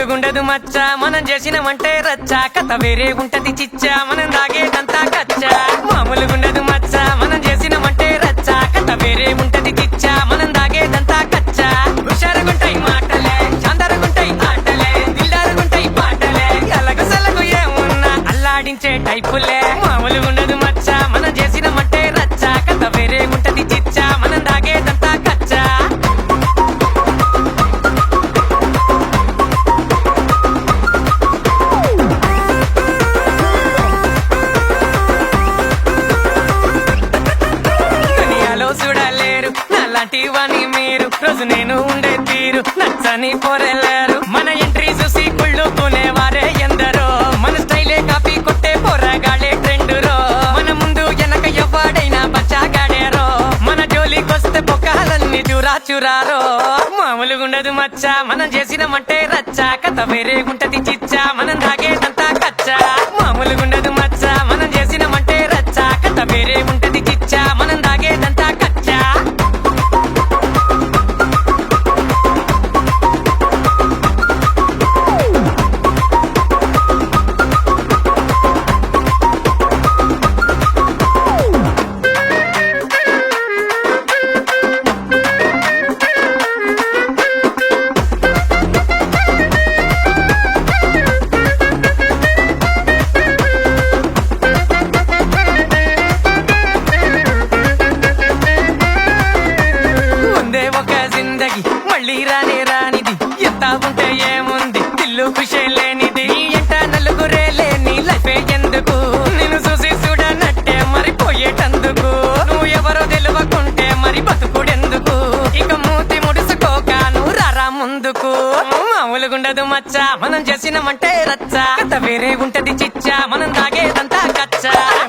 మామూలుగుండదు మచ్చ మనం చేసినమంటే రచ్చ కథ వేరే ఉంటది చిచ్చ మనం దాగేదంతా కచ్చ మామూలుగుండదు మచ్చ మనం చేసినమంటే రచ్చ కథ వేరే ఉంటది చిచ్చ మనం దాగేదంతా కచ్చ హుషారుగుంటాయి మాటలే చాందరుగుంటాయి ఆటలే దిల్దారుగుంటాయి పాటలే అలగు సలగు ఏమున్నా అల్లాడించే టైపులే మామూలుగుండదు మచ్చ మనం చేసినమంటే రచ్చ కథ వేరే ఉంటది చిచ్చ మనం దాగేదంతా కచ్చ చూడలేరు నాలాంటి వాణి మీరు రోజు నేను ఉండే తీరు నచ్చని పోరెళ్ళారు మన ఎంట్రీ చూసి కుళ్ళుకునేవారే ఎందరో మన స్టైలే కాపీ కొట్టే పోరగాడే ట్రెండురో మన ముందు వెనక ఎవడైనా బచ్చాగాడేరో మన జోలికొస్తే పొక్కాలన్నీ చూరారో మామూలుగుండదు మచ్చ మనం చేసినమంటే రచ్చ కథ వేరే ఉంటది చిచ్చ మనం దాగేదంతా కచ్చ మామూలుగుండదు మచ్చ మనం చేసినమంటే రచ్చ కథ వేరే ఉంటది చిచ్చ మనం దాగేదంతా కచ్చ మళ్ళీ రానిది ఎంత ఉంటే ఏముంది దిల్లు ఖుషే లేనిది ఎంట నలుగురే లేని లైఫే ఎందుకు నిన్ను చూసి చూడనట్టే మరిపోయేటందుకు నువ్వు ఎవరో తెలియకుంటే మరి బతుకుడెందుకు ఇక మూతి ముడుసుకోక నువ్వు రారా ముందుకు మామూలుగుండదు మచ్చ మనం చేసినమంటే రచ్చ కథ వేరే ఉంటది చిచ్చ మనం దాగేదంతా కచ్చ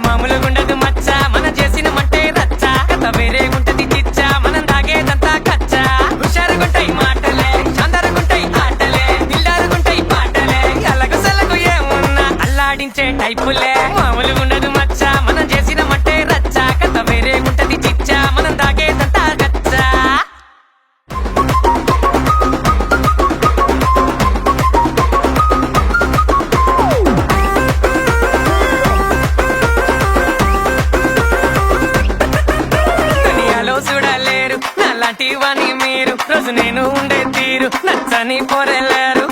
మామూలుగుండదు మచ్చ మనం చేసినమంటే రచ్చ కథ వేరే ఉంటది చిచ్చ మనం దాగేదంతా కచ్చ హుషారుగుంటాయి మాటలే చాందరుగుంటాయి ఆటలే దిల్దారుగుంటాయి పాటలే అలగు సలగు ఏమున్నా అల్లాడించే టైపులే మామూలుగుండదు మచ్చ మనం చేసినమంటే రచ్చ కథ వేరే ఉంటది చిచ్చ మనం దాగేదంతా కచ్చ చూడలేరు నాలాంటి వాణి మీరు రోజు నేను ఉండే తీరు నచ్చని పోరెళ్ళారు